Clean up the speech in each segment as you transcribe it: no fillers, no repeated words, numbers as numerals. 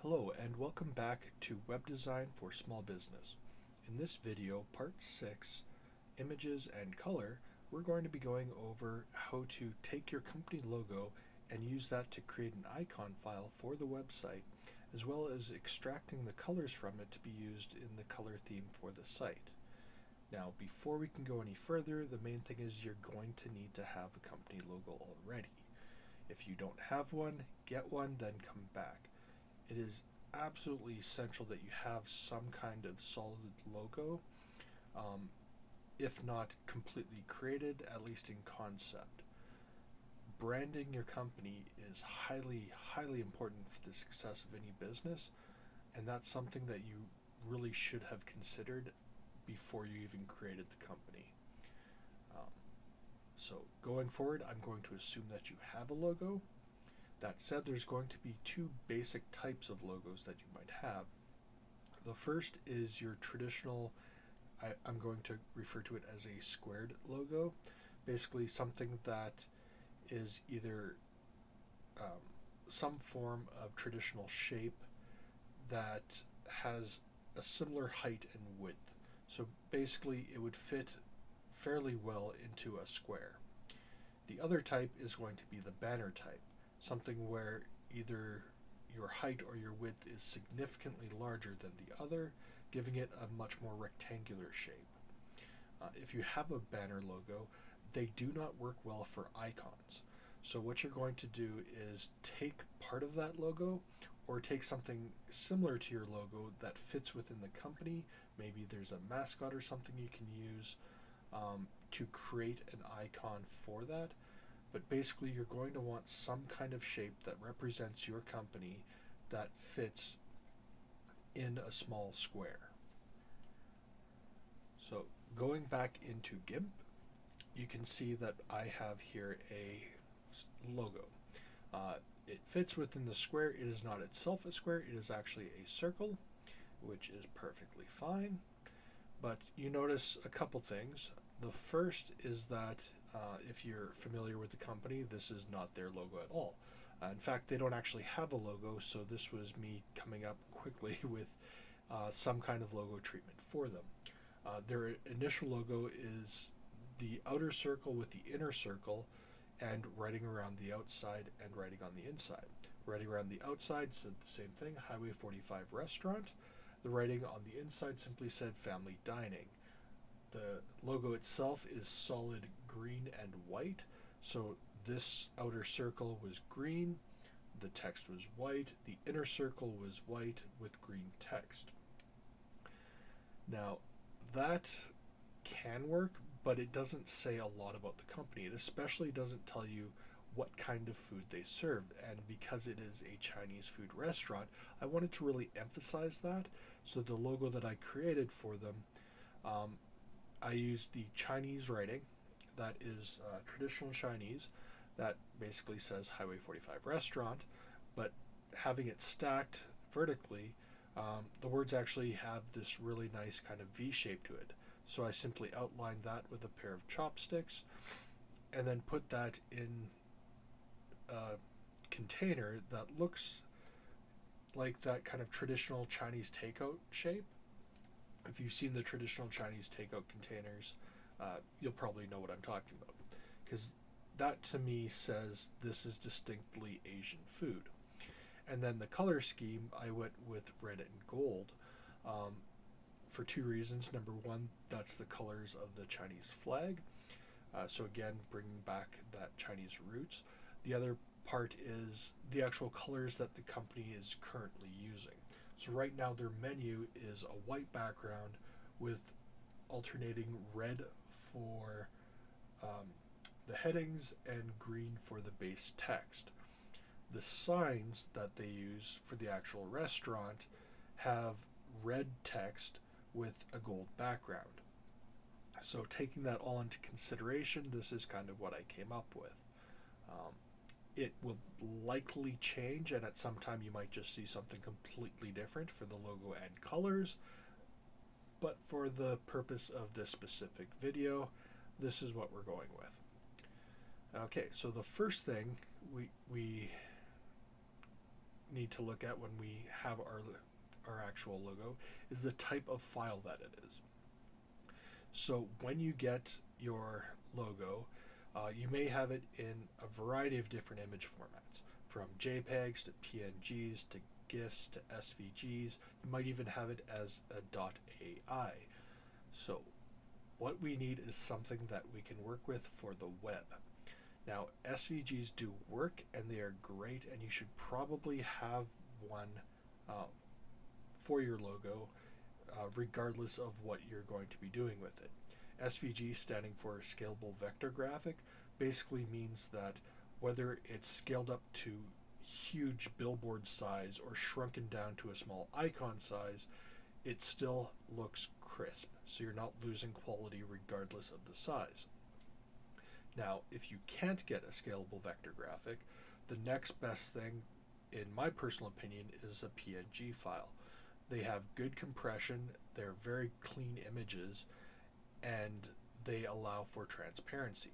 Hello and welcome back to Web Design for Small Business. In this video, part 6, Images and Color, we're going to be going over how to take your company logo and use that to create an icon file for the website, as well as extracting the colors from it to be used in the color theme for the site. Now, before we can go any further, the main thing is you're going to need to have a company logo already. If you don't have one, get one, then come back. It is absolutely essential that you have some kind of solid logo, if not completely created, at least in concept. Branding your company is highly, highly important for the success of any business, and that's something that you really should have considered before you even created the company. So going forward, I'm going to assume that you have a logo. That said, there's going to be two basic types of logos that you might have. The first is your traditional, I'm going to refer to it as a squared logo, basically something that is either some form of traditional shape that has a similar height and width. So basically it would fit fairly well into a square. The other type is going to be the banner type, something where either your height or your width is significantly larger than the other, giving it a much more rectangular shape. If you have a banner logo, they do not work well for icons. So what you're going to do is take part of that logo or take something similar to your logo that fits within the company. Maybe there's a mascot or something you can use to create an icon for that. But basically you're going to want some kind of shape that represents your company that fits in a small square. So going back into GIMP, you can see that I have here a logo. It fits within the square. It is not itself a square. It is actually a circle, which is perfectly fine. But you notice a couple things. The first is that if you're familiar with the company, this is not their logo at all. In fact, they don't actually have a logo, so this was me coming up quickly with some kind of logo treatment for them. Their initial logo is the outer circle with the inner circle and writing around the outside and writing on the inside. Writing around the outside said the same thing, Highway 45 Restaurant. The writing on the inside simply said Family Dining. The logo itself is solid green and white, so this outer circle was green, the text was white, the inner circle was white with green text. Now, that can work, but it doesn't say a lot about the company. It especially doesn't tell you what kind of food they serve, and because it is a Chinese food restaurant, I wanted to really emphasize that. So the logo that I created for them, I used the Chinese writing that is traditional Chinese that basically says Highway 45 Restaurant, but having it stacked vertically, the words actually have this really nice kind of V shape to it. So I simply outlined that with a pair of chopsticks and then put that in a container that looks like that kind of traditional Chinese takeout shape. If you've seen the traditional Chinese takeout containers, you'll probably know what I'm talking about, because that to me says this is distinctly Asian food. And then the color scheme, I went with red and gold for two reasons. Number one, that's the colors of the Chinese flag. So again, bringing back that Chinese roots. The other part is the actual colors that the company is currently using. So right now their menu is a white background with alternating red for the headings and green for the base text. The signs that they use for the actual restaurant have red text with a gold background. So taking that all into consideration, this is kind of what I came up with. It will likely change, and at some time you might just see something completely different for the logo and colors, but for the purpose of this specific video, this is what we're going with. Okay, so the first thing we need to look at when we have our actual logo is the type of file that it is. So when you get your logo, you may have it in a variety of different image formats, from JPEGs to PNGs to GIFs to SVGs. You might even have it as a .ai. So what we need is something that we can work with for the web. Now, SVGs do work and they are great, and you should probably have one for your logo, regardless of what you're going to be doing with it. SVG, standing for Scalable Vector Graphic, basically means that whether it's scaled up to huge billboard size or shrunken down to a small icon size, it still looks crisp, so you're not losing quality regardless of the size. Now, if you can't get a scalable vector graphic, the next best thing, in my personal opinion, is a PNG file. They have good compression, they're very clean images, and they allow for transparency.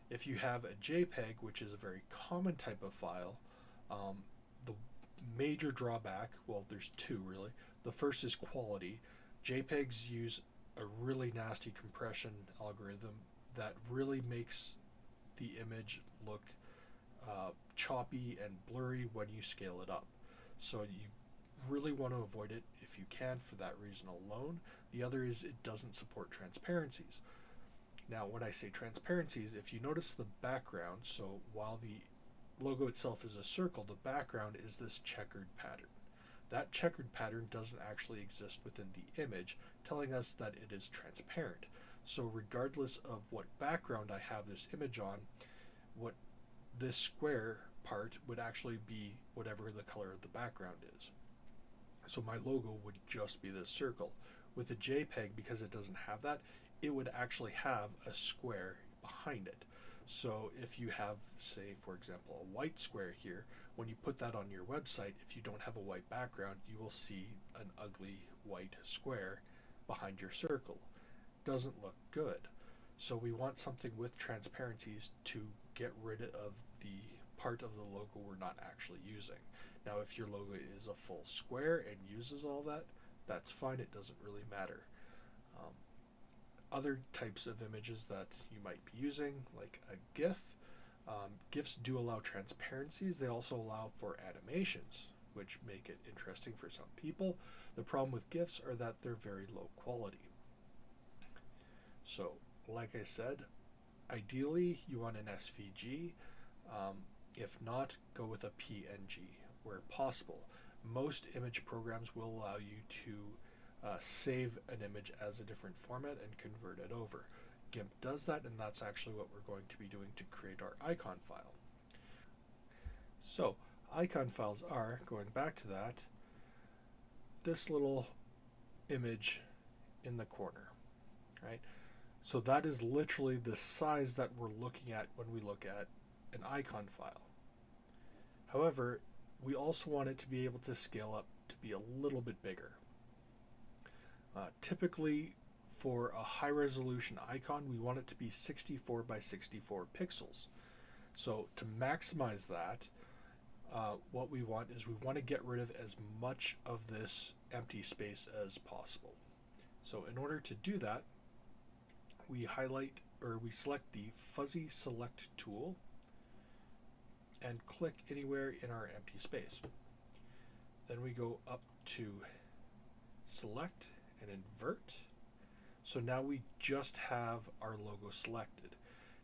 If you have a JPEG, which is a very common type of file, the major drawback, well, there's two really. The first is quality. JPEGs use a really nasty compression algorithm that really makes the image look choppy and blurry when you scale it up. So you really want to avoid it if you can for that reason alone. The other is it doesn't support transparencies. Now, when I say transparencies, if you notice the background, so while the logo itself is a circle, the background is this checkered pattern. That checkered pattern doesn't actually exist within the image, telling us that it is transparent. So regardless of what background I have this image on, what this square part would actually be whatever the color of the background is. So my logo would just be this circle. With a JPEG, because it doesn't have that, it would actually have a square behind it. So if you have, say, for example, a white square here, when you put that on your website, if you don't have a white background, you will see an ugly white square behind your circle. Doesn't look good. So we want something with transparencies to get rid of the part of the logo we're not actually using. Now, if your logo is a full square and uses all that, that's fine. It doesn't really matter. Other types of images that you might be using, like a GIF. GIFs do allow transparencies. They also allow for animations, which make it interesting for some people. The problem with GIFs are that they're very low quality. So, like I said, ideally you want an SVG. If not, go with a PNG where possible. Most image programs will allow you to save an image as a different format and convert it over. GIMP does that, and that's actually what we're going to be doing to create our icon file. So, icon files are, going back to that, this little image in the corner, right? So that is literally the size that we're looking at when we look at an icon file. However, we also want it to be able to scale up to be a little bit bigger. Typically, for a high resolution icon, we want it to be 64 by 64 pixels. So to maximize that, what we want is we want to get rid of as much of this empty space as possible. So in order to do that, we select the fuzzy select tool and click anywhere in our empty space. Then we go up to select and invert. So now we just have our logo selected.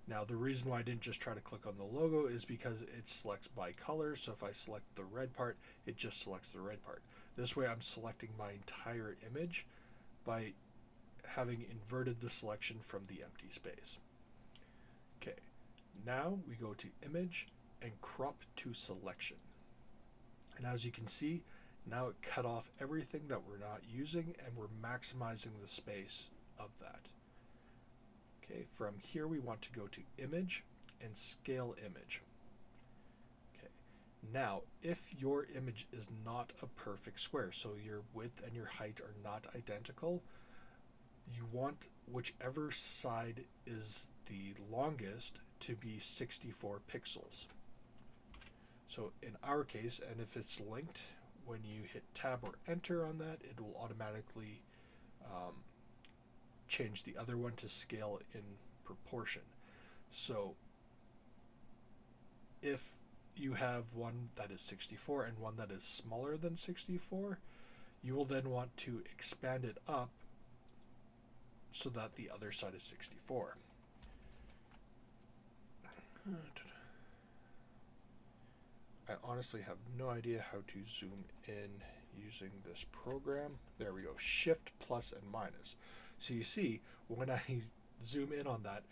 Now the reason why I didn't just try to click on the logo is because it selects by color. So if I select the red part, it just selects the red part. This way I'm selecting my entire image by having inverted the selection from the empty space. Okay, now we go to image and crop to selection. And as you can see, now it cut off everything that we're not using, and we're maximizing the space of that. Okay, from here we want to go to image and scale image. Okay, now if your image is not a perfect square, so your width and your height are not identical, you want whichever side is the longest to be 64 pixels. So in our case, and if it's linked, when you hit tab or enter on that, it will automatically um, change the other one to scale in proportion. So if you have one that is 64 and one that is smaller than 64, you will then want to expand it up so that the other side is 64. I honestly have no idea how to zoom in using this program. There we go, Shift plus and minus. So you see, when I zoom in on that,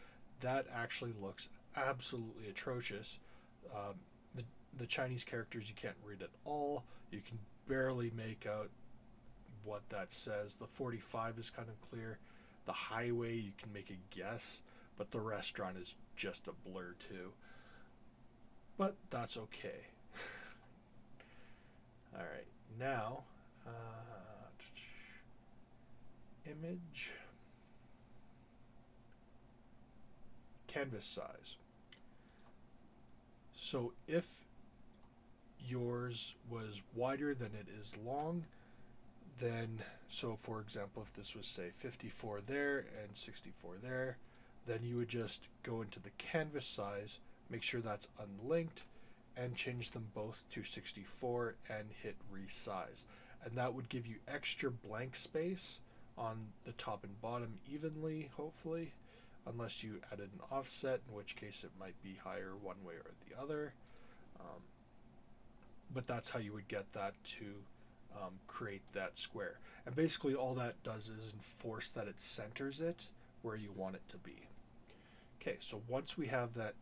that actually looks absolutely atrocious. The Chinese characters you can't read at all. You can barely make out what that says. The 45 is kind of clear. The highway you can make a guess, but the restaurant is just a blur too. But that's okay. Alright, now image, canvas size. So if yours was wider than it is long, then, so for example, if this was say 54 there and 64 there, then you would just go into the canvas size, make sure that's unlinked, and change them both to 64 and hit resize. And that would give you extra blank space on the top and bottom evenly, hopefully, unless you added an offset, in which case it might be higher one way or the other. But that's how you would get that to create that square. And basically all that does is enforce that it centers it where you want it to be. Okay, so once we have that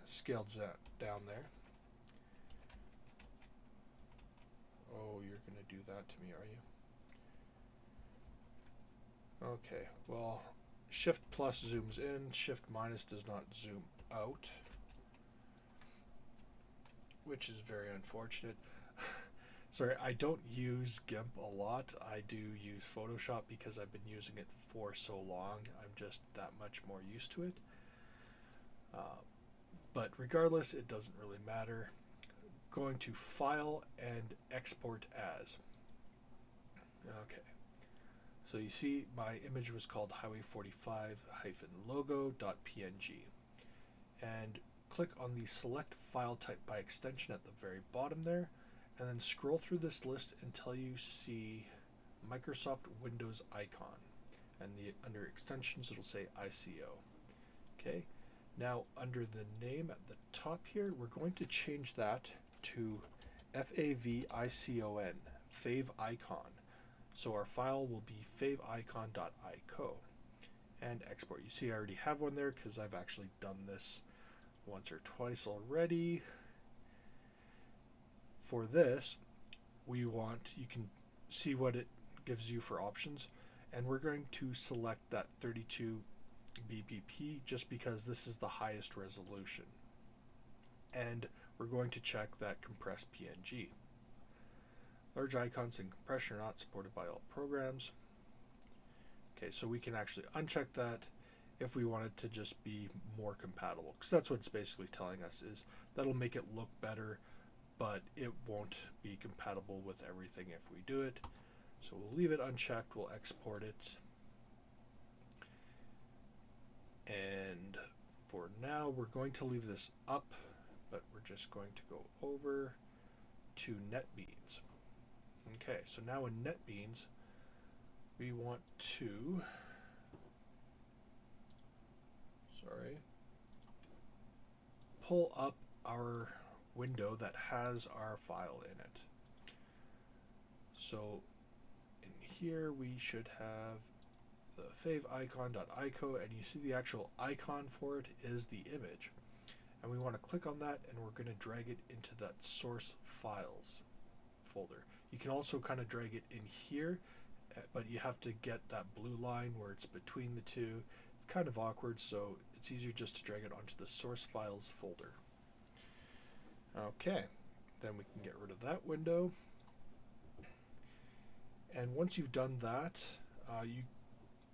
scaled down there. Oh, you're going to do that to me, are you? Okay, well, Shift plus zooms in, Shift minus does not zoom out, which is very unfortunate. Sorry, I don't use GIMP a lot. I do use Photoshop because I've been using it for so long. I'm just that much more used to it. But regardless, it doesn't really matter. Going to File and Export As. Okay. So you see my image was called highway 45-logo.png. And click on the Select File Type by extension at the very bottom there, and then scroll through this list until you see Microsoft Windows icon. And under extensions, it'll say ICO. Okay. Now, under the name at the top here, we're going to change that to FAVICON, favicon. So our file will be favicon.ico. And export. You see I already have one there because I've actually done this once or twice already. For this, you can see what it gives you for options, and we're going to select that 32 BPP just because this is the highest resolution. And we're going to check that compressed PNG. Large icons and compression are not supported by all programs. Okay, so we can actually uncheck that if we want it to just be more compatible, because that's what it's basically telling us, is that'll make it look better, but it won't be compatible with everything if we do it. So we'll leave it unchecked, we'll export it. And for now, we're going to leave this up, but we're just going to go over to NetBeans. Okay, so now in NetBeans, we want to, pull up our window that has our file in it. So in here we should have the favicon.ico, and you see the actual icon for it is the image. And we want to click on that, and we're going to drag it into that source files folder. You can also kind of drag it in here, but you have to get that blue line where it's between the two. It's kind of awkward, so it's easier just to drag it onto the source files folder. Okay, then we can get rid of that window. And once you've done that,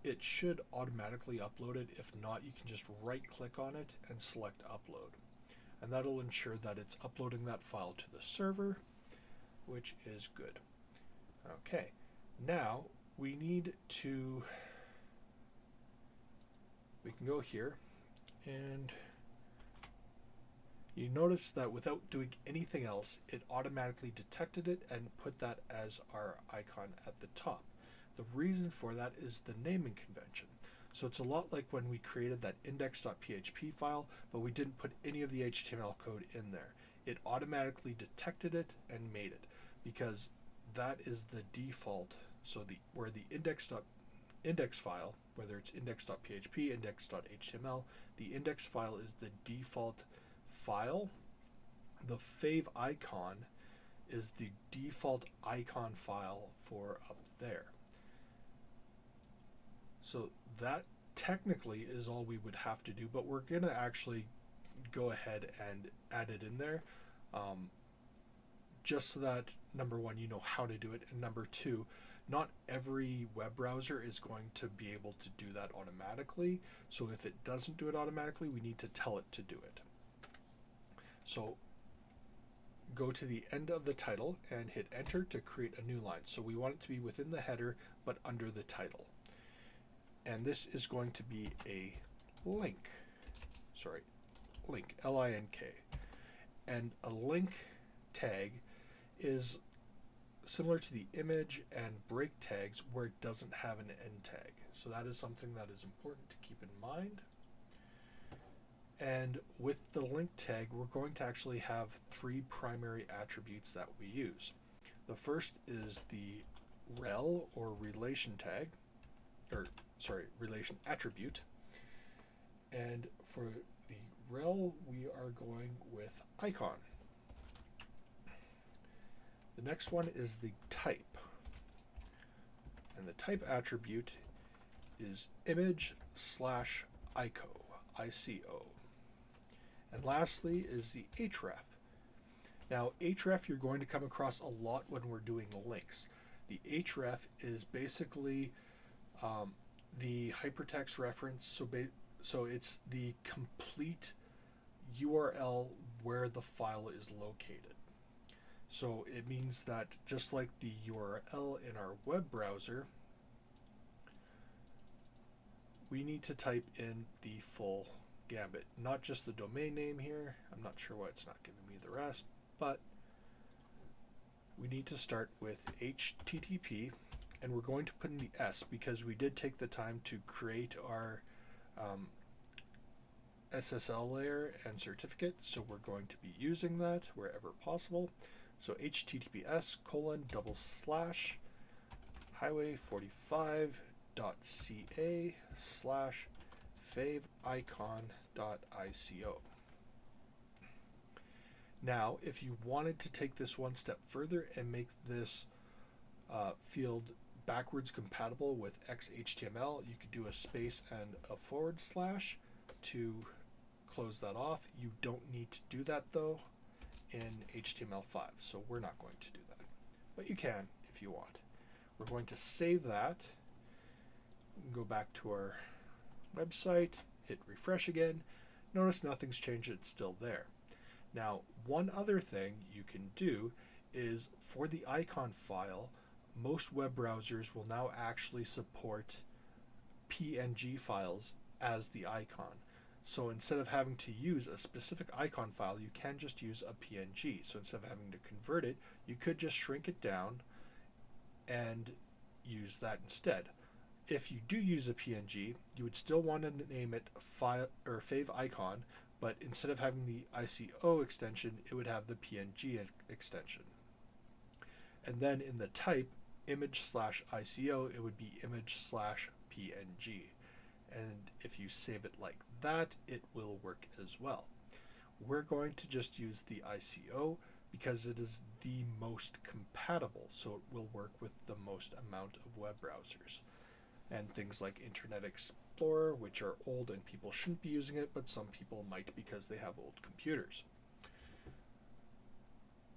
it should automatically upload it. If not, you can just right click on it and select upload. and that'll ensure that it's uploading that file to the server, which is good. Okay, now we can go here, and you notice that without doing anything else, it automatically detected it and put that as our icon at the top. The reason for that is the naming convention. So it's a lot like when we created that index.php file, but we didn't put any of the HTML code in there. It automatically detected it and made it, because that is the default. So where the index file, whether it's index.php, index.html, the index file is the default file. The fave icon is the default icon file for up there. So that technically is all we would have to do, but we're going to actually go ahead and add it in there, just so that, number one, you know how to do it, and number two, not every web browser is going to be able to do that automatically. So if it doesn't do it automatically, we need to tell it to do it. So go to the end of the title and hit enter to create a new line. So we want it to be within the header but under the title. And this is going to be a link. Link, L-I-N-K. And a link tag is similar to the image and break tags where it doesn't have an end tag. So that is something that is important to keep in mind. And with the link tag, we're going to actually have three primary attributes that we use. The first is the rel, or relation tag, relation attribute. And for the rel, we are going with icon. The next one is the type. And the type attribute is image/ico, ICO. And lastly is the href. Now, href you're going to come across a lot when we're doing links. The href is basically the hypertext reference, so it's the complete URL where the file is located. So it means that just like the URL in our web browser, we need to type in the full gambit, not just the domain name here. I'm not sure why it's not giving me the rest, but we need to start with HTTP, and we're going to put in the S because we did take the time to create our SSL layer and certificate, so we're going to be using that wherever possible. So https://highway45.ca/faveicon.ico. Now, if you wanted to take this one step further and make this field backwards compatible with XHTML, you could do a space and a / to close that off. You don't need to do that though in HTML5, so we're not going to do that, but you can if you want. We're going to save that, go back to our website, hit refresh again. Notice nothing's changed, it's still there. Now, one other thing you can do is for the icon file, most web browsers will now actually support PNG files as the icon. So instead of having to use a specific icon file, you can just use a PNG. So instead of having to convert it, you could just shrink it down and use that instead. If you do use a PNG, you would still want to name it file or fave icon, but instead of having the ICO extension, it would have the PNG extension. And then in the type, image/ICO, it would be image/PNG. And if you save it like that, it will work as well. We're going to just use the ICO because it is the most compatible, so it will work with the most amount of web browsers. And things like Internet Explorer, which are old and people shouldn't be using it, but some people might because they have old computers.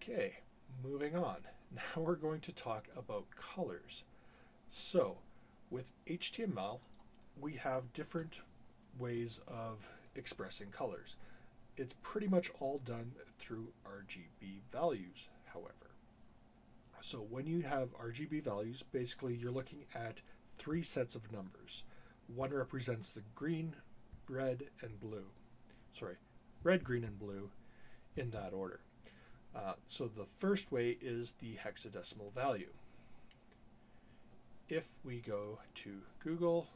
Okay, moving on. Now we're going to talk about colors. So with HTML, we have different ways of expressing colors. it's pretty much all done through RGB values, however. So when you have RGB values, basically you're looking at three sets of numbers. One represents the green, red, and blue. Sorry, red, green, and blue in that order. So the first way is the hexadecimal value. If we go to Google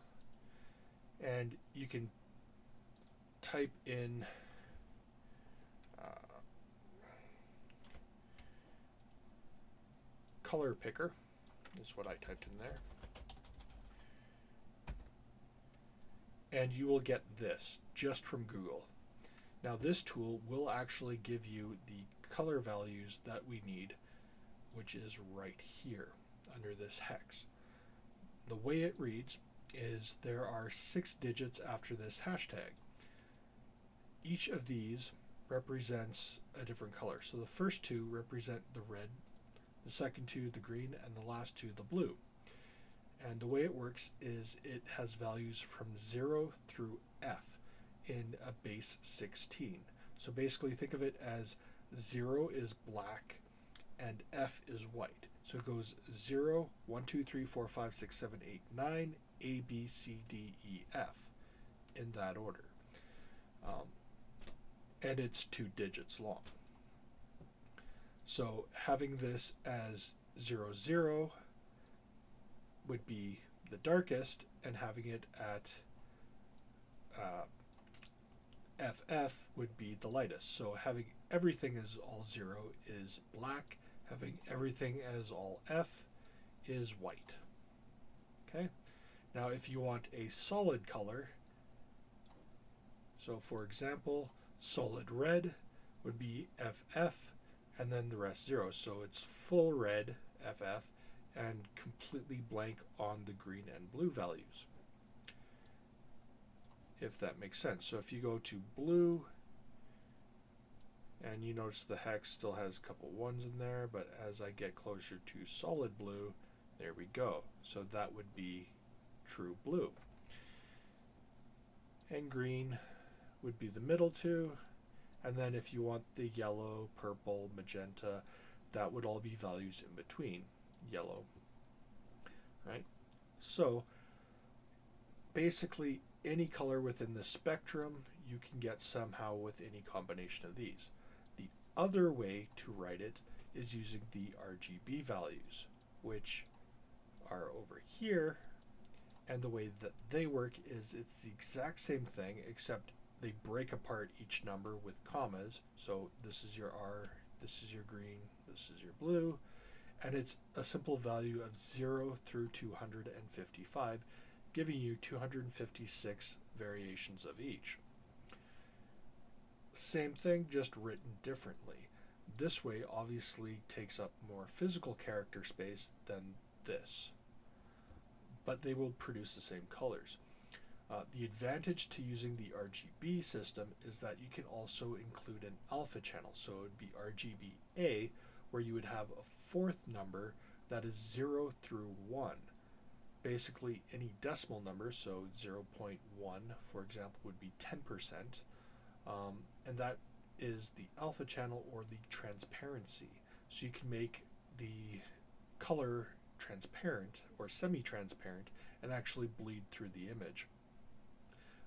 and you can type in color picker, is what I typed in there, and you will get this just from Google. Now this tool will actually give you the color values that we need, which is right here under this hex. The way it reads is there are 6 digits after this hashtag. Each of these represents a different color. So the first 2 represent the red, the second 2 the green, and the last 2 the blue. And the way it works is it has values from 0 through F in a base 16. So basically think of it as 0 is black and F is white. So it goes 0, 1, 2, 3, 4, 5, 6, 7, 8, 9, A, B, C, D, E, F in that order. And it's 2 digits long. So having this as 0, 0 would be the darkest, and having it at FF would be the lightest. So having everything as all 0 is black, having everything as all F is white. Okay. Now if you want a solid color, so for example, solid red would be FF and then the rest 0. So it's full red FF and completely blank on the green and blue values, if that makes sense. So if you go to blue, and you notice the hex still has a couple ones in there, but as I get closer to solid blue, there we go. So that would be true blue. And green would be the middle 2, and then if you want the yellow, purple, magenta, that would all be values in between yellow, right? So basically any color within the spectrum you can get somehow with any combination of these. The other way to write it is using the RGB values, which are over here, and the way that they work is it's the exact same thing, except they break apart each number with commas. So this is your R, this is your green, this is your blue, and it's a simple value of 0 through 255, giving you 256 variations of each. Same thing, just written differently. This way obviously takes up more physical character space than this, but they will produce the same colors. The advantage to using the RGB system is that you can also include an alpha channel. So it would be RGBA, where you would have a 4th number that is 0 through 1. Basically any decimal number, so 0.1 for example would be 10%, and that is the alpha channel or the transparency. So you can make the color transparent or semi-transparent and actually bleed through the image.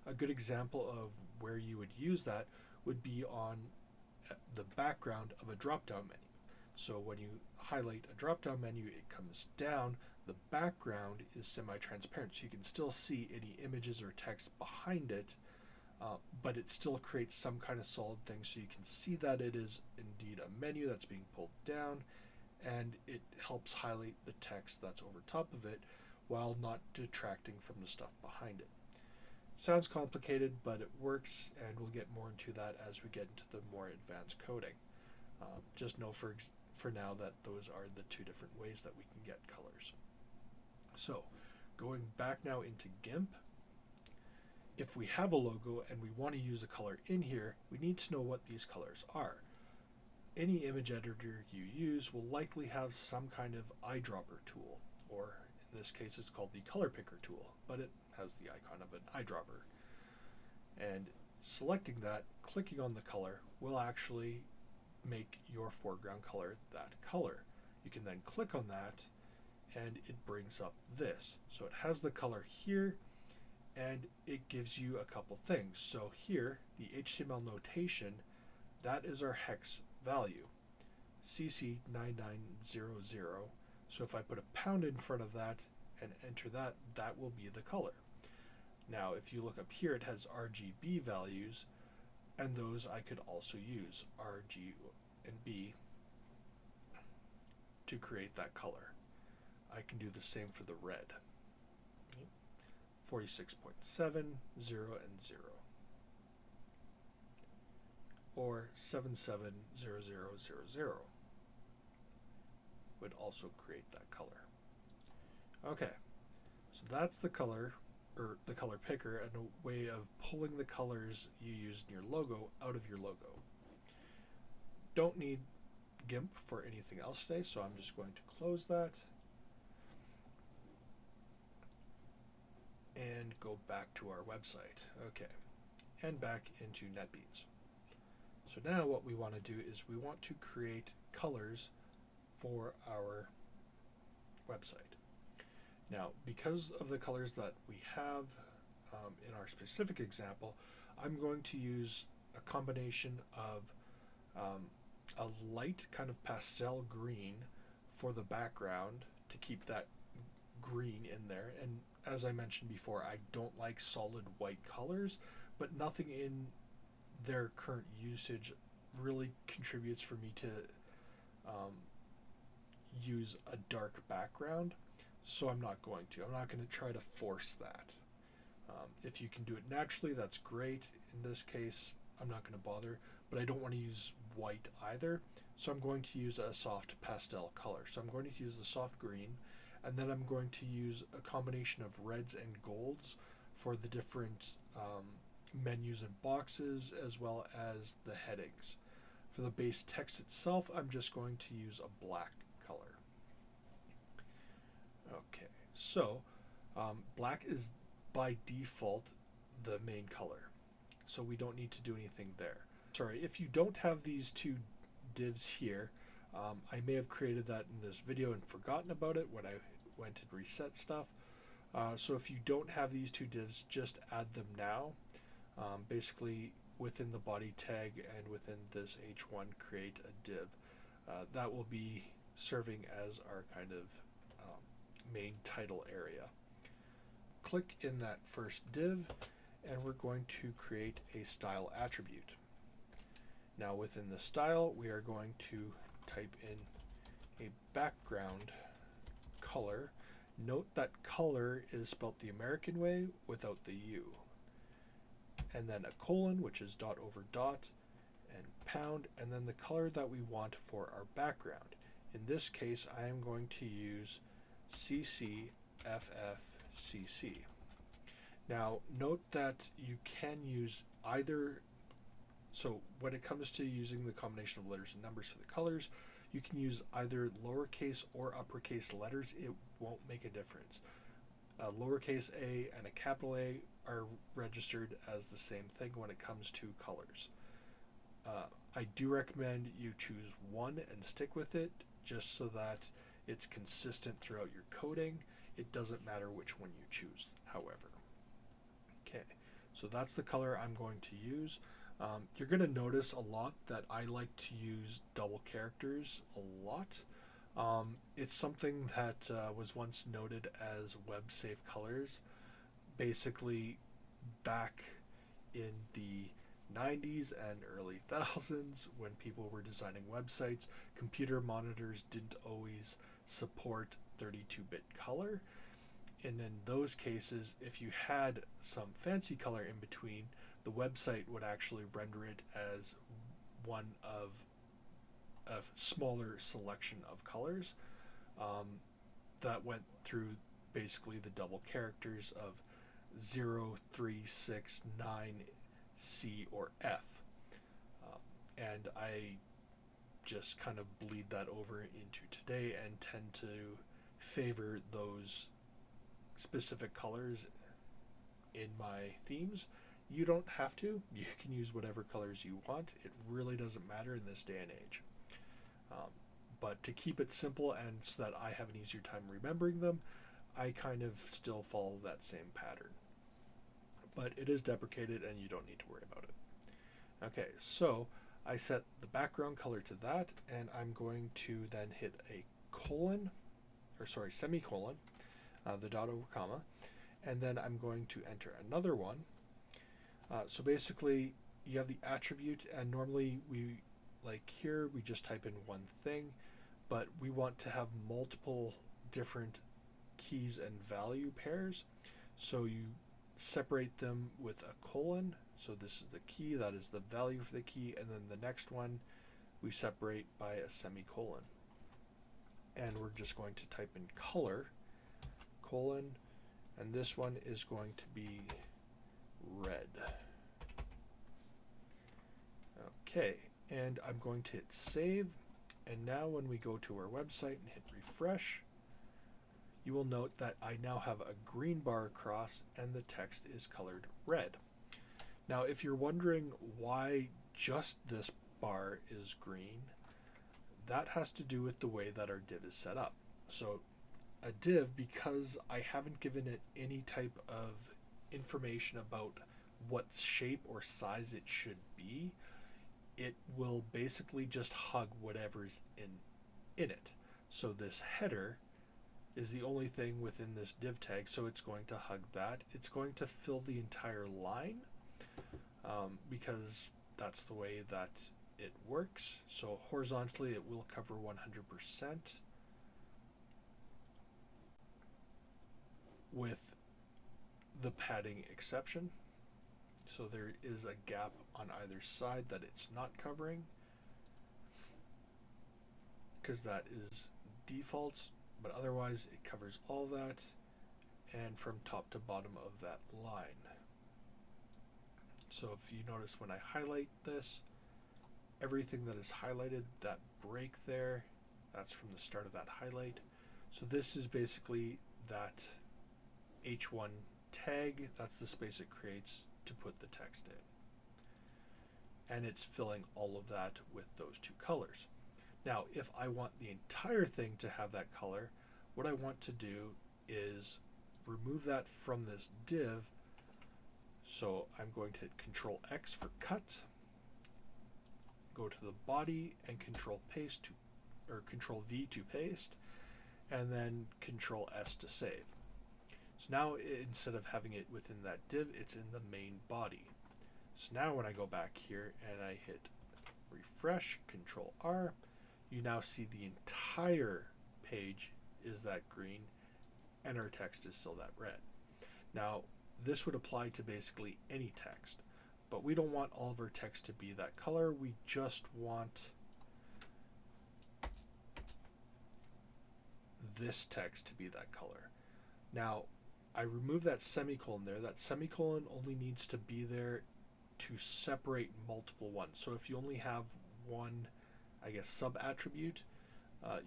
A good example of where you would use that would be on the background of a drop-down menu. So when you highlight a drop-down menu, it comes down, the background is semi-transparent, so you can still see any images or text behind it, but it still creates some kind of solid thing, so you can see that it is indeed a menu that's being pulled down, and it helps highlight the text that's over top of it while not detracting from the stuff behind it. Sounds complicated, but it works, and we'll get more into that as we get into the more advanced coding. Just know for now that those are the 2 different ways that we can get colors. So going back now into GIMP, if we have a logo and we want to use a color in here, we need to know what these colors are. Any image editor you use will likely have some kind of eyedropper tool, or in this case it's called the color picker tool, but it has the icon of an eyedropper. And Selecting that, clicking on the color will actually make your foreground color that color. You can then click on that and it brings up this. So it has the color here and it gives you a couple things. So here, the HTML notation, that is our hex value, CC9900. So if I put a pound in front of that and enter that, that will be the color. Now, if you look up here, it has RGB values, and those I could also use, RG and B, to create that color. I can do the same for the red. 46.7, 0, and 0. Or 770000 would also create that color. Okay, so that's the color, or the color picker, and a way of pulling the colors you use in your logo out of your logo. Don't need GIMP for anything else today, so I'm just going to close that and go back to our website. Okay, and back into NetBeans. So now what we want to do is we want to create colors for our website. Now, because of the colors that we have in our specific example, I'm going to use a combination of a light kind of pastel green for the background to keep that green in there. And as I mentioned before, I don't like solid white colors, but nothing in their current usage really contributes for me to use a dark background, so I'm not going to. I'm not going to try to force that. If you can do it naturally, that's great. In this case, I'm not going to bother, but I don't want to use white either, so I'm going to use a soft pastel color. So I'm going to use the soft green, and then I'm going to use a combination of reds and golds for the different menus and boxes, as well as the headings. For the base text itself, I'm just going to use a black color. Okay, so black is by default the main color, so we don't need to do anything there. Sorry, if you don't have these two divs here, I may have created that in this video and forgotten about it when I went and reset stuff. So if you don't have these two divs, just add them now. Basically within the body tag and within this H1, create a div. That will be serving as our kind of main title area. Click in that first div and we're going to create a style attribute. Now within the style, we are going to type in a background color. Note that color is spelt the American way without the U. And then a colon, which is dot over dot, and pound, and then the color that we want for our background. In this case, I am going to use CCFFCC. Now, note that you can use either, so when it comes to using the combination of letters and numbers for the colors, you can use either lowercase or uppercase letters. It won't make a difference. A lowercase a and a capital A are registered as the same thing when it comes to colors. I do recommend you choose one and stick with it, just so that it's consistent throughout your coding. It doesn't matter which one you choose, however. Okay, so that's the color I'm going to use. You're going to notice a lot that I like to use double characters a lot. It's something that was once noted as web safe colors. Basically, back in the 90s and early thousands, when people were designing websites, computer monitors didn't always support 32-bit color. And in those cases, if you had some fancy color in between, the website would actually render it as one of a smaller selection of colors that went through basically the double characters of 0, 3, 6, 9, C, or F. And I just kind of bleed that over into today and tend to favor those specific colors in my themes. You don't have to. You can use whatever colors you want. It really doesn't matter in this day and age. Um, but to keep it simple and so that I have an easier time remembering them, I kind of still follow that same pattern. But it is deprecated and you don't need to worry about it. Okay, so I set the background color to that, and I'm going to then hit a semicolon, the dot over comma, and then I'm going to enter another one. So basically, you have the attribute, and normally like here, we just type in one thing, but we want to have multiple different keys and value pairs. So you separate them with a colon. So this is the key, that is the value for the key, and then the next one we separate by a semicolon. And we're just going to type in color, colon, and this one is going to be red. Okay, and I'm going to hit save, and now when we go to our website and hit refresh, you will note that I now have a green bar across and the text is colored red. Now, if you're wondering why just this bar is green, that has to do with the way that our div is set up. So a div, because I haven't given it any type of information about what shape or size it should be, it will basically just hug whatever's in it. So this header is the only thing within this div tag, so it's going to hug that. It's going to fill the entire line because that's the way that it works. So horizontally it will cover 100% with the padding exception. So there is a gap on either side that it's not covering because that is default, but otherwise it covers all that and from top to bottom of that line. So if you notice when I highlight this, everything that is highlighted, that break there, that's from the start of that highlight. So this is basically that H1 tag, that's the space it creates to put the text in. And it's filling all of that with those two colors. Now, if I want the entire thing to have that color, what I want to do is remove that from this div. So I'm going to hit Control X for cut, go to the body and Control Control V to paste, and then Control S to save. So now instead of having it within that div, it's in the main body. So now when I go back here and I hit refresh, Control R, you now see the entire page is that green and our text is still that red. Now this would apply to basically any text, but we don't want all of our text to be that color. We just want this text to be that color. Now I remove that semicolon there. That semicolon only needs to be there to separate multiple ones. So if you only have one, I guess, sub attribute,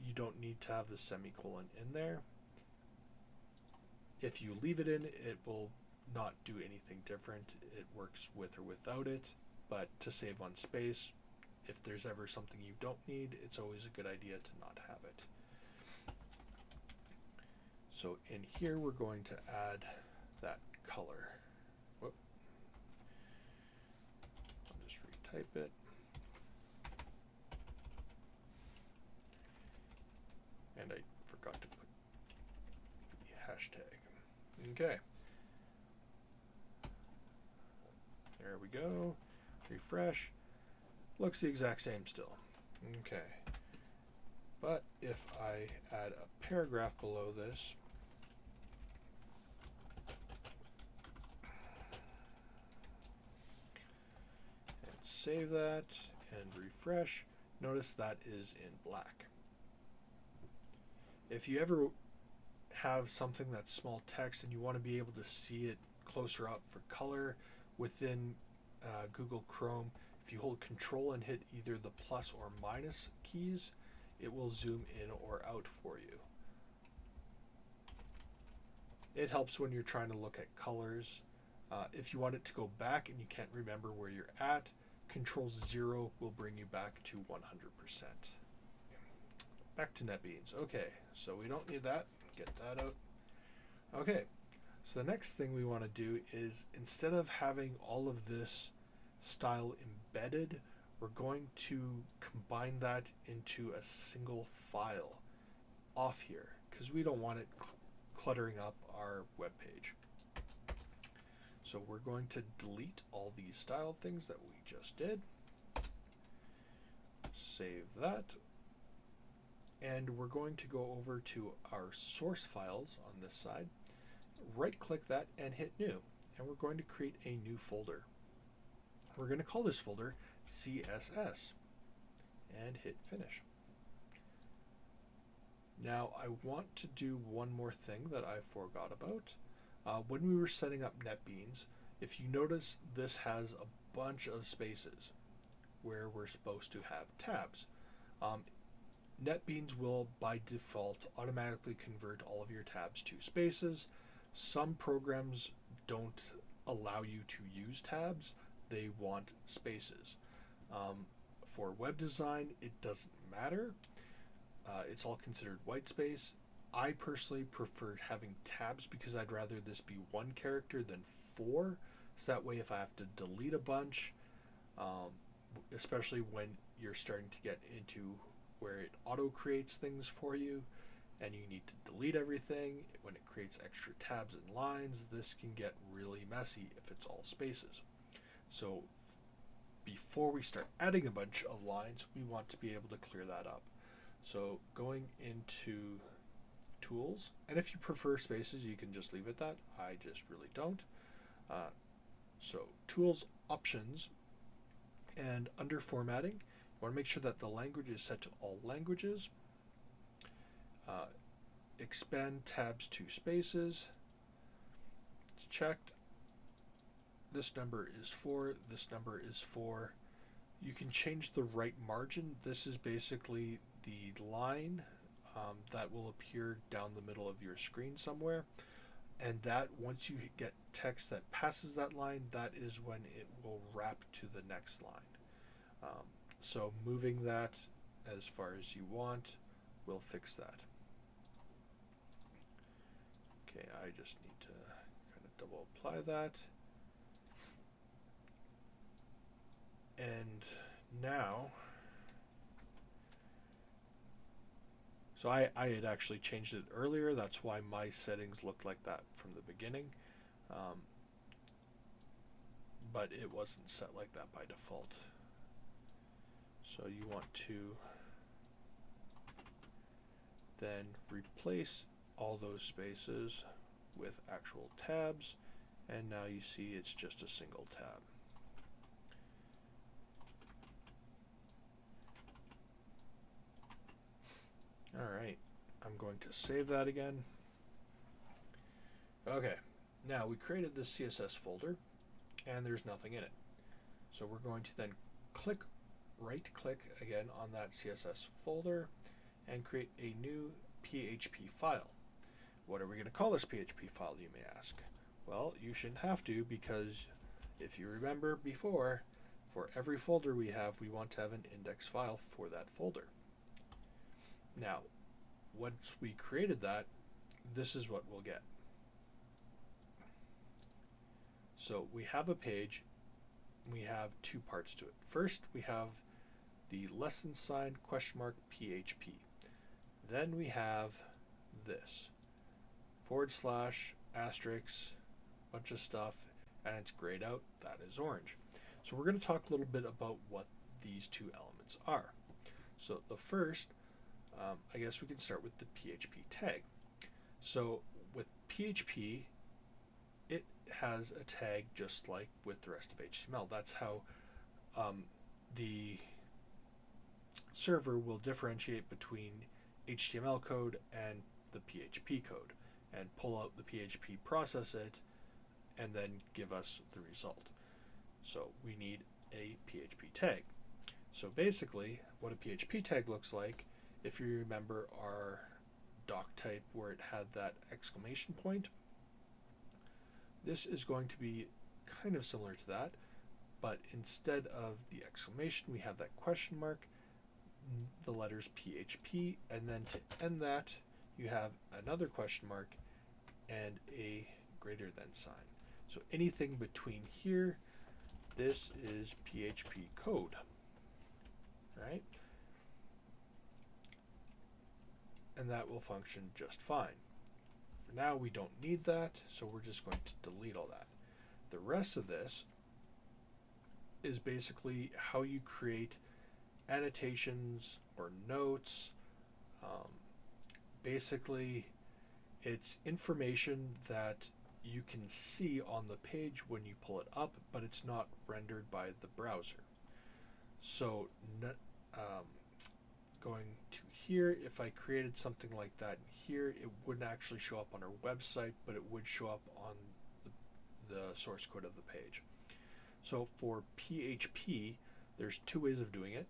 you don't need to have the semicolon in there. If you leave it in, it will not do anything different. It works with or without it, but to save on space, if there's ever something you don't need, it's always a good idea to not have it. So in here, we're going to add that color. Whoop. I'll just retype it. And I forgot to put the hashtag. Okay. There we go. Refresh. Looks the exact same still. Okay. But if I add a paragraph below this, and save that and refresh, notice that is in black. If you ever have something that's small text and you want to be able to see it closer up for color within Google Chrome, if you hold Control and hit either the plus or minus keys, it will zoom in or out for you. It helps when you're trying to look at colors If you want it to go back and you can't remember where you're at, Control 0 will bring you back to 100%. Back to NetBeans. Okay, so we don't need that. Get that out. Okay, so the next thing we want to do is, instead of having all of this style embedded, we're going to combine that into a single file off here, because we don't want it cluttering up our web page. So we're going to delete all these style things that we just did. Save that. And we're going to go over to our source files on this side, right click that and hit new. And we're going to create a new folder. We're going to call this folder CSS and hit finish. Now I want to do one more thing that I forgot about. When we were setting up NetBeans, if you notice, this has a bunch of spaces where we're supposed to have tabs. NetBeans will by default automatically convert all of your tabs to spaces. Some programs don't allow you to use tabs, they want spaces. For web design, it doesn't matter. It's all considered white space. I personally prefer having tabs because I'd rather this be one character than 4. So that way if I have to delete a bunch, especially when you're starting to get into where it auto creates things for you and you need to delete everything, when it creates extra tabs and lines, this can get really messy if it's all spaces. So before we start adding a bunch of lines, we want to be able to clear that up. So going into Tools, and if you prefer spaces, you can just leave it that. I just really don't. So Tools, Options, and under Formatting, you want to make sure that the language is set to all languages. Expand tabs to spaces. It's checked. This number is 4. This number is 4. You can change the right margin. This is basically the line that will appear down the middle of your screen somewhere, and that once you get text that passes that line, that is when it will wrap to the next line. So moving that as far as you want will fix that. Okay, I just need to kind of double apply that. And now, so I had actually changed it earlier. That's why my settings looked like that from the beginning. But it wasn't set like that by default. So you want to then replace all those spaces with actual tabs. And now you see it's just a single tab. Alright, I'm going to save that again. Okay, now we created this CSS folder and there's nothing in it. So we're going to then right click again on that CSS folder and create a new PHP file. What are we going to call this PHP file, you may ask? Well, you shouldn't have to, because if you remember before, for every folder we have, we want to have an index file for that folder. Now, once we created that, this is what we'll get. So we have a page, we have two parts to it. First, we have the lesson sign question mark PHP. Then we have this / asterisk, bunch of stuff, and it's grayed out, that is orange. So we're going to talk a little bit about what these two elements are. So the first, I guess we can start with the PHP tag. So with PHP, it has a tag just like with the rest of HTML. That's how the server will differentiate between HTML code and the PHP code, and pull out the PHP, process it, and then give us the result. So we need a PHP tag. So basically, what a PHP tag looks like, if you remember our doc type where it had that exclamation point, This is going to be kind of similar to that, but instead of the exclamation, we have that question mark, the letters PHP, and then to end that, you have another question mark and a greater than sign. So anything between here, this is PHP code, right? And that will function just fine. For now, we don't need that, so we're just going to delete all that. The rest of this is basically how you create annotations or notes. Basically, it's information that you can see on the page when you pull it up, but it's not rendered by the browser. So going to here, if I created something like that here, it wouldn't actually show up on our website, but it would show up on the source code of the page. So for PHP, there's two ways of doing it.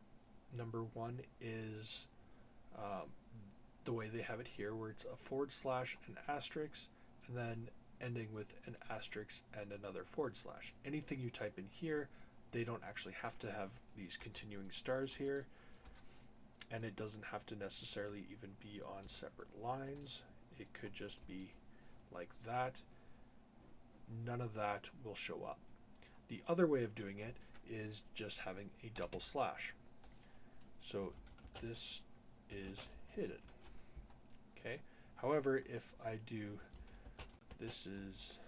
Number one is the way they have it here, where it's a / an asterisk, and then ending with an asterisk and another /. Anything you type in here, they don't actually have to have these continuing stars here, and it doesn't have to necessarily even be on separate lines. It could just be like that. None of that will show up. The other way of doing it is just having a /. So this is hidden. Okay. However, if I do this is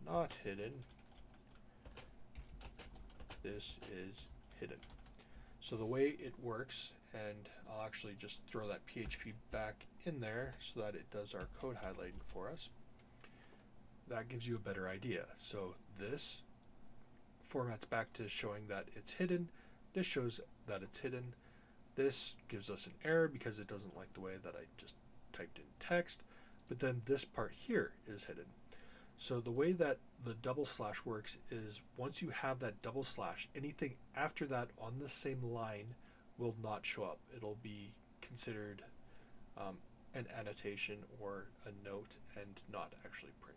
not hidden, this is hidden. So the way it works, and I'll actually just throw that PHP back in there so that it does our code highlighting for us. That gives you a better idea. So this formats back to showing that it's hidden. This shows that it's hidden. This gives us an error because it doesn't like the way that I just typed in text. But then this part here is hidden. So the way that the / works is once you have that /, anything after that on the same line will not show up. It'll be considered an annotation or a note and not actually print.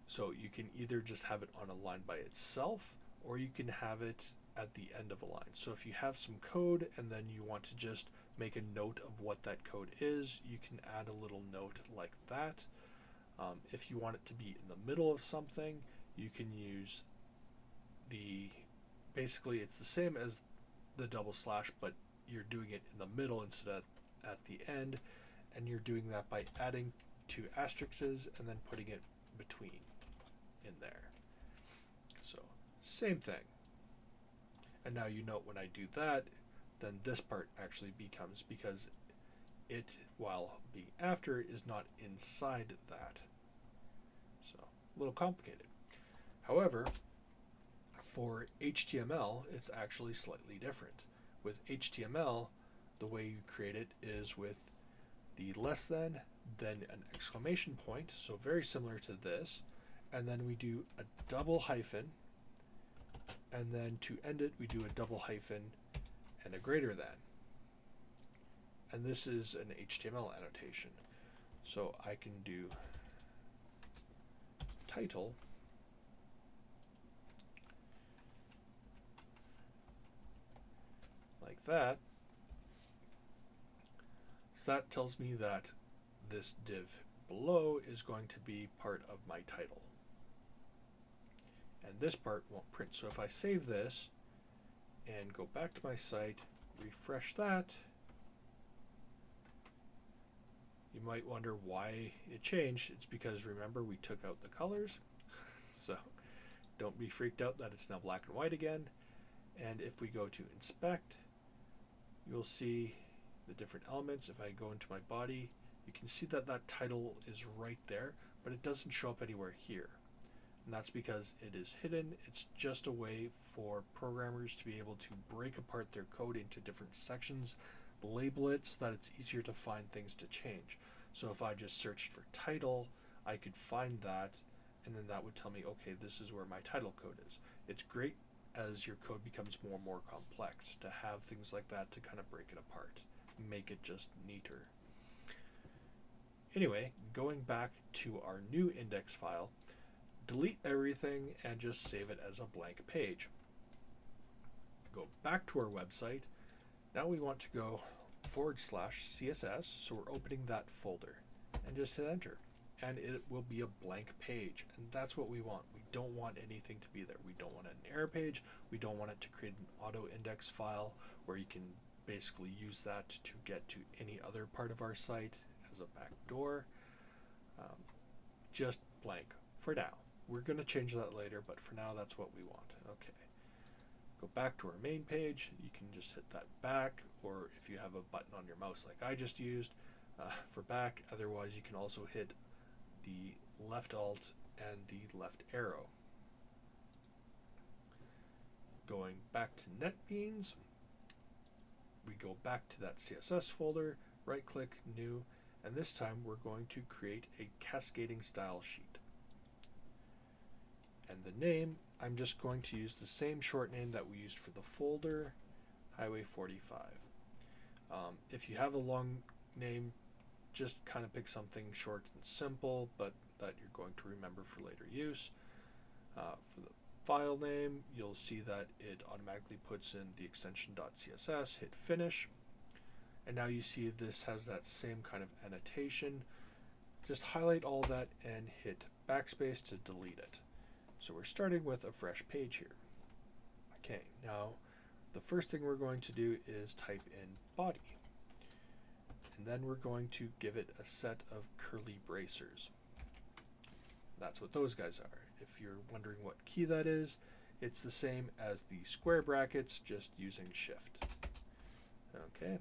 So you can either just have it on a line by itself, or you can have it at the end of a line. So if you have some code and then you want to just make a note of what that code is, you can add a little note like that. If you want it to be in the middle of something, you can use basically it's the same as the /, but you're doing it in the middle instead of at the end, and you're doing that by adding 2 asterisks and then putting it between in there. So same thing. And now you note when I do that, then this part actually becomes, because it, while being after, is not inside that. So a little complicated. However, for HTML, it's actually slightly different. With HTML, the way you create it is with the less than, then an exclamation point, so very similar to this, and then we do a double hyphen, and then to end it, we do a double hyphen and a greater than. And this is an HTML annotation. So I can do title like that. So that tells me that this div below is going to be part of my title. And this part won't print. So if I save this and go back to my site, refresh that, you might wonder why it changed. It's because, remember, we took out the colors. So don't be freaked out that it's now black and white again. And if we go to inspect, you'll see the different elements. If I go into my body, you can see that that title is right there, but it doesn't show up anywhere here. And that's because it is hidden. It's just a way for programmers to be able to break apart their code into different sections, label it so that it's easier to find things to change. So if I just searched for title, I could find that, and then that would tell me, okay, this is where my title code is. It's great as your code becomes more and more complex to have things like that to kind of break it apart, make it just neater. Anyway, going back to our new index file, delete everything and just save it as a blank page. Go back to our website. Now we want to go /CSS, so we're opening that folder, and just hit enter. And it will be a blank page, and that's what we want. We don't want anything to be there. We don't want an error page. We don't want it to create an auto index file where you can basically use that to get to any other part of our site as a backdoor. Just blank for now. We're going to change that later, but for now that's what we want. Okay. Go back to our main page. You can just hit that back, or if you have a button on your mouse like I just used for back. Otherwise you can also hit the left alt and the left arrow. Going back to NetBeans, we go back to that CSS folder, right click, new, and this time we're going to create a cascading style sheet. And the name, I'm just going to use the same short name that we used for the folder, Highway 45. If you have a long name, just kind of pick something short and simple, but that you're going to remember for later use. For the file name, you'll see that it automatically puts in the extension .css, hit finish, and now you see this has that same kind of annotation. Just highlight all that and hit backspace to delete it. So we're starting with a fresh page here. Okay, now the first thing we're going to do is type in body. And then we're going to give it a set of curly bracers. That's what those guys are. If you're wondering what key that is, it's the same as the square brackets, just using shift. Okay.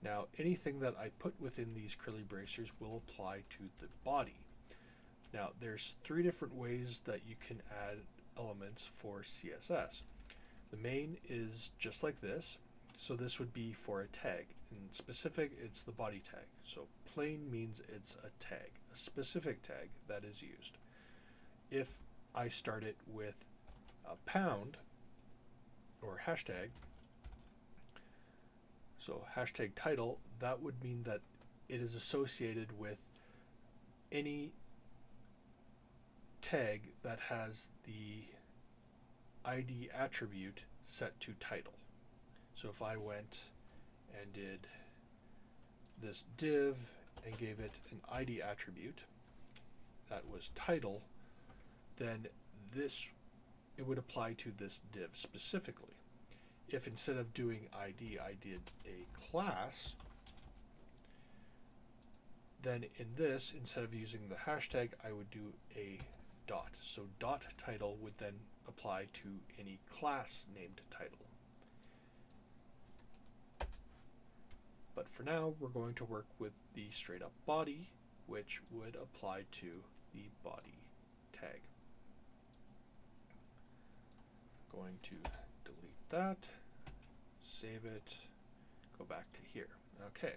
Now anything that I put within these curly bracers will apply to the body. Now there's 3 different ways that you can add elements for CSS. The main is just like this. So this would be for a tag. In specific, it's the body tag. So plain means it's a tag, a specific tag that is used. If I start it with a pound or hashtag, so hashtag title, that would mean that it is associated with any tag that has the ID attribute set to title. So if I went and did this div and gave it an ID attribute that was title, then it would apply to this div specifically. If instead of doing ID, I did a class, then in this, instead of using the hashtag, I would do a dot. So dot title would then apply to any class named title. But for now, we're going to work with the straight up body, which would apply to the body tag. Going to delete that, save it, go back to here. Okay,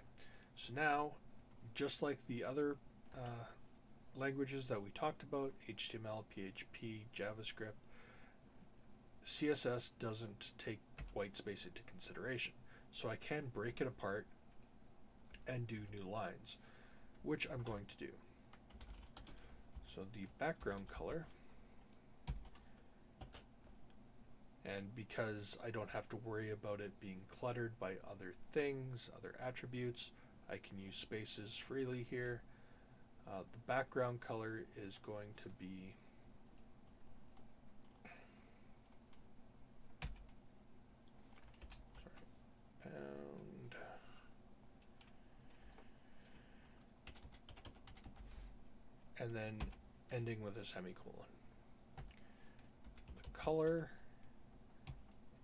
so now, just like the other languages that we talked about, HTML, PHP, JavaScript, CSS doesn't take white space into consideration. So I can break it apart and do new lines, which I'm going to do. So the background color, and because I don't have to worry about it being cluttered by other things, other attributes, I can use spaces freely here. The background color is going to be pound. And then ending with a semicolon. The color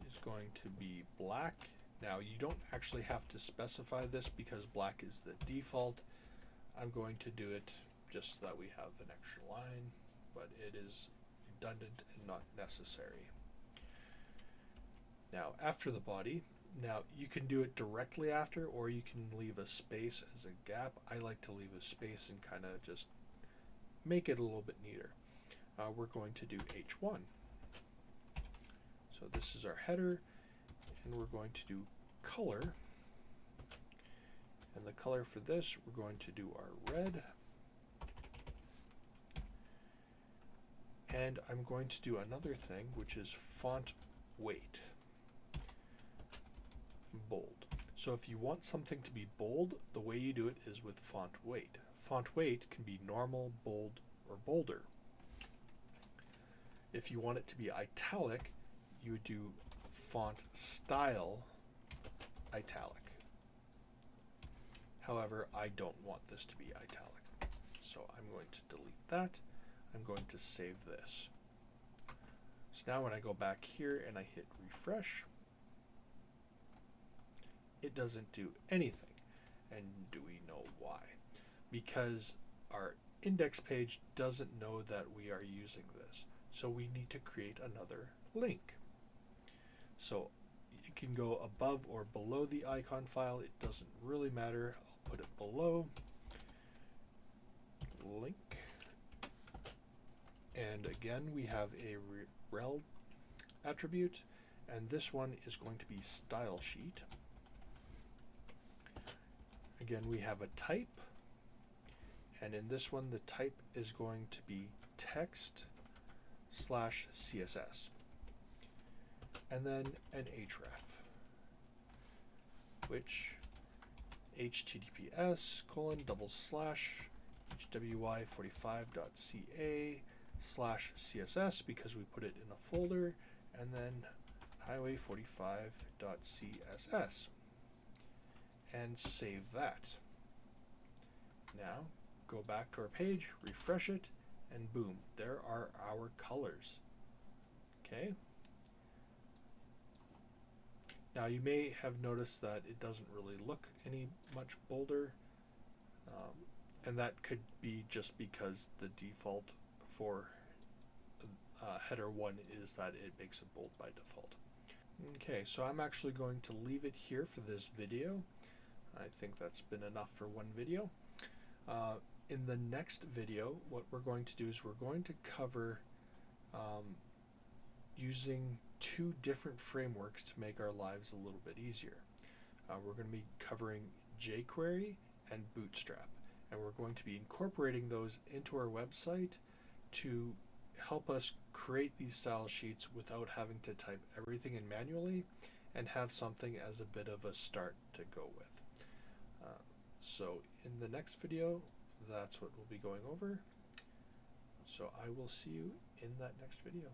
is going to be black. Now you don't actually have to specify this because black is the default. I'm going to do it just so that we have an extra line, but it is redundant and not necessary. Now after the body, now you can do it directly after, or you can leave a space as a gap. I like to leave a space and kind of just make it a little bit neater. We're going to do H1. So this is our header, and we're going to do color, and the color for this, we're going to do our red. And I'm going to do another thing, which is font weight. Bold. So if you want something to be bold, the way you do it is with font weight. Font weight can be normal, bold, or bolder. If you want it to be italic, you would do font style italic. However, I don't want this to be italic. So I'm going to delete that. I'm going to save this. So now when I go back here and I hit refresh, it doesn't do anything. And do we know why? Because our index page doesn't know that we are using this. So we need to create another link. So it can go above or below the icon file. It doesn't really matter. I'll put it below. Link. And again, we have a rel attribute. And this one is going to be style sheet. Again, we have a type. And in this one, the type is going to be text / CSS. And then an href, which https://hwy45.ca/css, because we put it in a folder, and then highway45.css, and save that. Now go back to our page, refresh it, and boom, there are our colors. Okay. Now you may have noticed that it doesn't really look any much bolder, and that could be just because the default for header 1 is that it makes it bold by default. Okay, so I'm actually going to leave it here for this video. I think that's been enough for one video. In the next video, what we're going to do is we're going to cover using 2 different frameworks to make our lives a little bit easier. We're going to be covering jQuery and Bootstrap, and we're going to be incorporating those into our website to help us create these style sheets without having to type everything in manually, and have something as a bit of a start to go with. So in the next video, that's what we'll be going over. So I will see you in that next video.